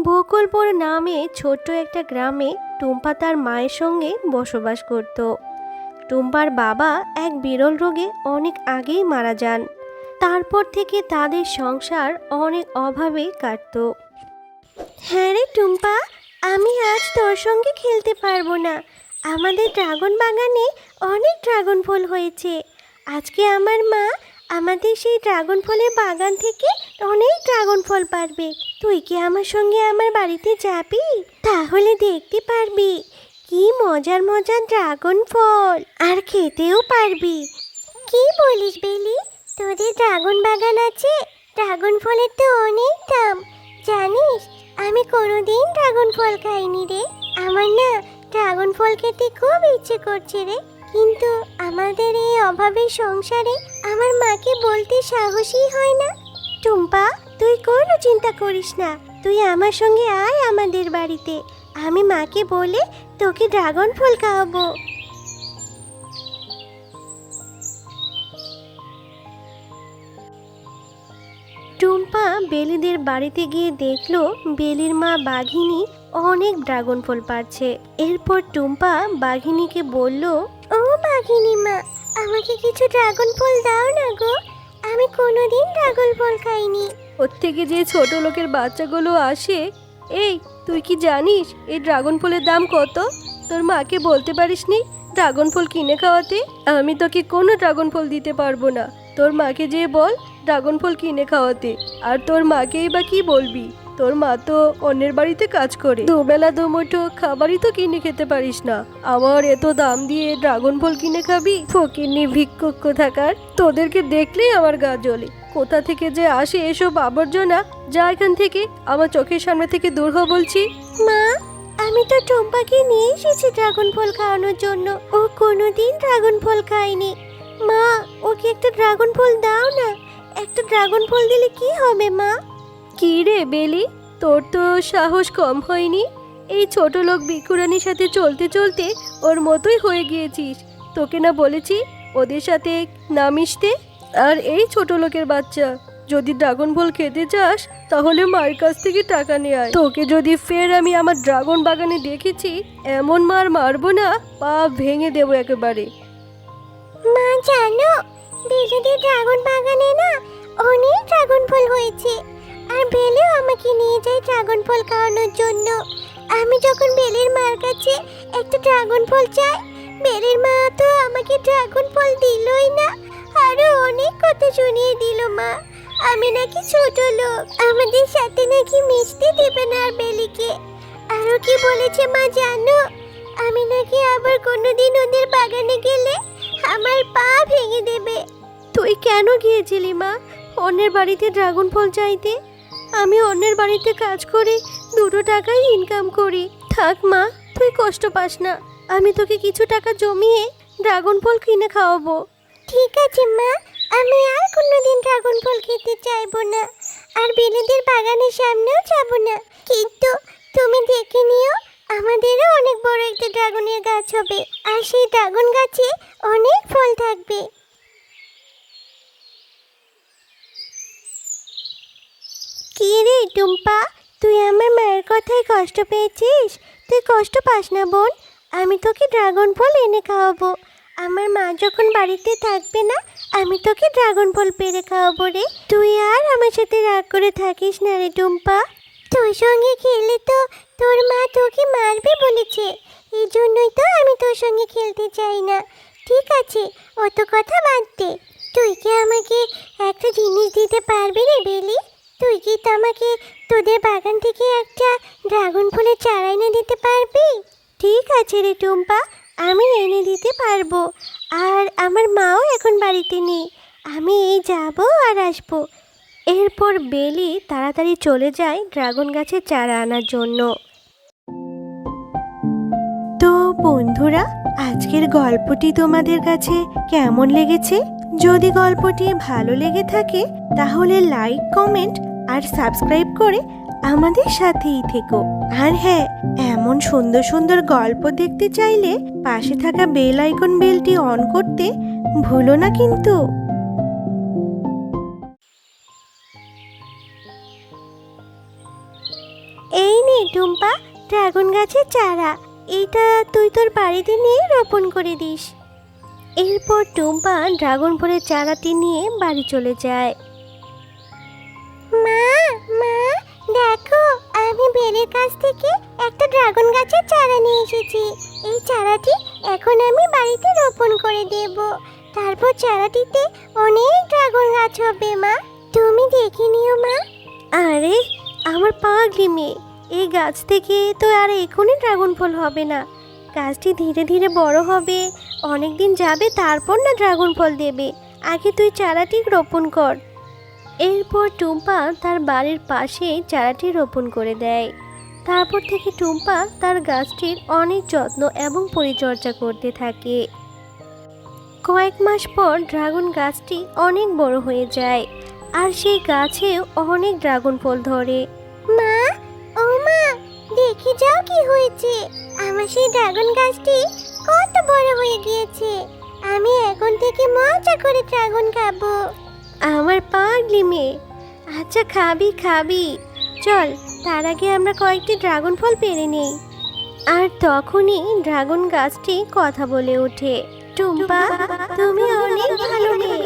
বকুলপুর নামে ছোট্ট একটা গ্রামে টুম্পা তার মায়ের সঙ্গে বসবাস করত। টুম্পার বাবা এক বিরল রোগে অনেক আগেই মারা যান। তারপর থেকে তাদের সংসার অনেক অভাবে কাটত। হ্যাঁ রে টুম্পা, আমি আজ তোর সঙ্গে খেলতে পারবো না। আমাদের ড্রাগন বাগানে অনেক ড্রাগন ফল হয়েছে। আজকে আমার মা আমাদের সেই ড্রাগন ফলের বাগান থেকে অনেক ড্রাগন ফল পারবে। তুই কি আমার সঙ্গে আমার বাড়িতে যাবি? তাহলে দেখতে পারবি কি মজার মজার ড্রাগন ফল, আর খেতেও পারবি। কি বলিস বেলি, তোদের ড্রাগন বাগান আছে? ড্রাগন ফলের তো অনেক দাম। জানিস, আমি কোনোদিন ড্রাগন ফল খাইনি রে। আমার না ড্রাগন ফল খেতে খুব ইচ্ছে করছে রে, কিন্তু আমাদের এই অভাবের সংসারে আমার মাকে বলতে সাহসই হয় না। টুম্পা, তুই কোনো চিন্তা করিস না, তুই আমার সঙ্গে আয় আমাদের বাড়িতে। আমি মাকে বলে তোকে ড্রাগন ফল খাওয়াবো। টুম্পা বেলিদের বাড়িতে গিয়ে দেখলো বেলির মা বাঘিনী অনেক ড্রাগন ফল পারছে। এরপর টুম্পা বাঘিনীকে বলল, ও বাঘিনী মা, আমাকে কিছু ড্রাগন ফল দাও না গো। আমি কোনোদিন ড্রাগন ফল খাইনি। ওর থেকে যে ছোট লোকের বাচ্চাগুলো আসে, এই তুই কি জানিস এই ড্রাগন ফলের দাম কত? তোর মাকে বলতে পারিসনি ড্রাগন ফল কিনে খাওয়াতে? আমি তোকে কোনো ড্রাগন ফল দিতে পারবো না। তোর মাকে যেয়ে বল ড্রাগন ফল কিনে খাওয়াতে। আর তোর মাকেই বা কি বলবি? তোর মা তো অন্যের বাড়িতে কাজ করে, দুবেলা দুমুঠো খাবারই তো কিনে খেতে পারিস না, আবার এত দাম দিয়ে ড্রাগন ফল কিনে খাবি? ফকিন্নি ভিক্ষুক কোথাকার, তোদেরকে দেখলেই আমার গা জ্বলে। কোথা থেকে যে আসে এসব আবর্জনা, যা এখান থেকে, আমার চোখের সামনে থেকে দূর হ বলছি। মা, আমি তো টুম্পাকে নিয়ে এসেছি ড্রাগন ফল খাওয়ানোর জন্য। ও কোনোদিন ড্রাগন ফল খায়নি। মা, ওকে একটা ড্রাগন ফল দাও না। একটা ড্রাগন ফল দিলে কি হবে মা? কি রে বেলি, তোর তো সাহস কম হয়নি। এই ছোট লোক ভিক্ষুরানির সাথে চলতে চলতে ওর মতোই হয়ে গিয়েছিস। তোকে না বলেছি ওদের সাথে না মিশতে? আর এই ছোট লোকের বাচ্চা, যদি ড্রাগন ফল খেতে চাস তাহলে মায়ের কাছ থেকে টাকা নিয়ে আয়। তোকে যদি ফের আমি আমার ড্রাগন বাগানে দেখেছি, এমন মার মারবো না, পা ভেঙে দেবো একেবারে। মা জানো, বেলিদের ড্রাগন বাগানে না অনেক ড্রাগন ফল হয়েছে। আর বেলিও আমাকে নিয়ে যায় ড্রাগন ফল খাওয়ানোর জন্য। আমি যখন বেলির মার কাছে একটা ড্রাগন ফল চাই, বেলির মা তো আমাকে ড্রাগন ফল দিলই না, আরো অনেক কথা শুনিয়ে দিল মা। আমি নাকি ছোট লোক, আমাদের সাথে নাকি মিশতে দেবে না আর বেলিকে। আরো কি বলেছে মা জানো? আমি নাকি আবার কোনোদিন ওদের বাগানে গেলে আমার পা ভেঙে দেবে। তুই কেন গিয়েছিলি মা অন্যের বাড়িতে ড্রাগন ফল চাইতে? আমি অন্যের বাড়িতে কাজ করে 2 টাকাই ইনকাম করি। থাক মা, তুই কষ্ট পাস না, আমি তোকে কিছু টাকা জমিয়ে ড্রাগন ফল কিনে খাওয়াবো। ঠিক আছে মা, আমি আর কোনোদিন ড্রাগন ফল খেতে চাইবো না, আর বেলিদের বাগানের সামনেও যাব না। কিন্তু তুমি দেখে নিও, আমাদেরও অনেক বড় একটা ড্রাগনের গাছ হবে, আর সেই ড্রাগন গাছে অনেক ফল থাকবে। কি রে টুম্পা, তুই আমার মায়ের কথায় কষ্ট পেয়েছিস? তুই কষ্ট পাস না বোন, আমি তোকে ড্রাগন ফল এনে খাওয়াবো। আমার মা যখন বাড়িতে থাকবে না, আমি তোকে ড্রাগন ফল পেড়ে খাওয়াবো রে। তুই আর আমার সাথে রাগ করে থাকিস না রে টুম্পা। তোর সঙ্গে খেলে তো তোর মা তোকে মারবে বলেছে, এই জন্যই তো আমি তোর সঙ্গে খেলতে চাই না। ঠিক আছে, অত কথা বাদ দে। তুই কি আমাকে একটা জিনিস দিতে পারবি রে বেলি? তুই কি তো আমাকে তোদের বাগান থেকে একটা ড্রাগন ফলের চারা এনে দিতে পারবি? ঠিক আছে রে টুম্পা, আমি এনে দিতে পারবো। আর আমার মাও এখন বাড়িতে নেই, আমি এই যাবো আর আসবো। এরপর বেলি তাড়াতাড়ি চলে যায় ড্রাগন গাছের চারা আনার জন্য। তো বন্ধুরা, আজকের গল্পটি তোমাদের কাছে কেমন লেগেছে? যদি গল্পটি ভালো লেগে থাকে তাহলে লাইক, কমেন্ট আর সাবস্ক্রাইব করে আমাদের সাথেই থেকো। আর হ্যাঁ, এমন সুন্দর সুন্দর গল্প দেখতে চাইলে পাশে থাকা বেল আইকন বেলটি অন করতে ভুলো না কিন্তু। টুম্পা, ড্রাগন গাছের চারা। এটা তুই তোর বাড়িতে নিয়ে রোপণ করে দিস। এরপর টুম্পা ড্রাগন ফলের চারাটি নিয়ে বাড়ি চলে যায়। মা মা, দেখো আমি বেলের কাছ থেকে একটা ড্রাগন গাছের চারা নিয়ে এসেছি। এই চারাটি এখন আমি বাড়িতে রোপণ করে দেব। তারপর চারাটিতে অনেক ড্রাগন গাছ হবে মা, তুমি দেখে নিও মা। আরে আমার পাগলি মেয়ে, এই গাছ থেকে তো আর এখনই ড্রাগন ফল হবে না। গাছটি ধীরে ধীরে বড় হবে, অনেক দিন যাবে, তারপর না ড্রাগন ফল দেবে। আগে তুই চারাটি রোপণ কর। এরপর টুম্পা তার বাড়ির পাশে চারাটি রোপণ করে দেয়। তারপর থেকে টুম্পা তার গাছটির অনেক যত্ন এবং পরিচর্যা করতে থাকে। কয়েক মাস পর ড্রাগন গাছটি অনেক বড় হয়ে যায়, আর সেই গাছেও অনেক ড্রাগন ফল ধরে। মা, ও মা, দেখে যাও কি হয়েছে। আমার সেই ড্রাগন গাছটি কত বড় হয়ে গিয়েছে। আমি এখন থেকে মজা করে ড্রাগন খাবো। আমার পাগলি মেয়ে, আচ্ছা খাবি খাবি, চল তার আগে আমরা কয়েকটি ড্রাগন ফল পেরে নেই। আর তখনই ড্রাগন গাছটি কথা বলে ওঠে। টুম্পা, তুমি অনেক ভালো মেয়ে,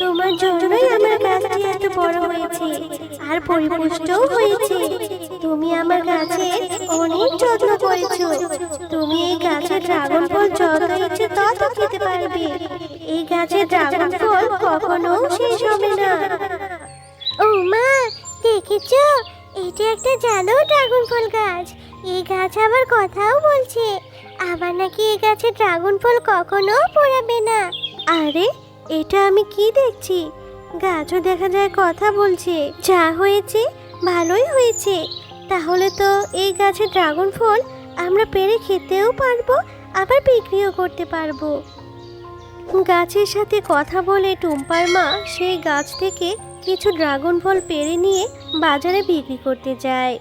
তোমার জন্যই আমার গাছটি এত বড় হয়েছে আর পরিপুষ্টও হয়েছে। তুমি আমার গাছে অনেক যত্ন করেছো। তুমি এই গাছের ড্রাগন ফল যত ইচ্ছে তত খেতে পারবে। এই গাছের ড্রাগন ফল কখনো শেষ হবে না। ও মা, দেখেছো, এটা একটা জানো ড্রাগন ফল গাছ। এই গাছ আবার কথাও বলছে। আবার নাকি এই গাছে ড্রাগন ফল কখনো পড়াবে না। আরে, এটা আমি কি দেখছি? গাছও দেখা যায় কথা বলছে। যা হয়েছে ভালোই হয়েছে। তাহলে তো এই গাছের ড্রাগন ফল আমরা পেরে খেতেও পারবো, আবার বিক্রিও করতে পারবো। গাছের সাথে কথা বলে টুম্পার মা সেই গাছ থেকে কিছু ড্রাগন ফল পেরে নিয়ে বাজারে বিক্রি করতে যায়।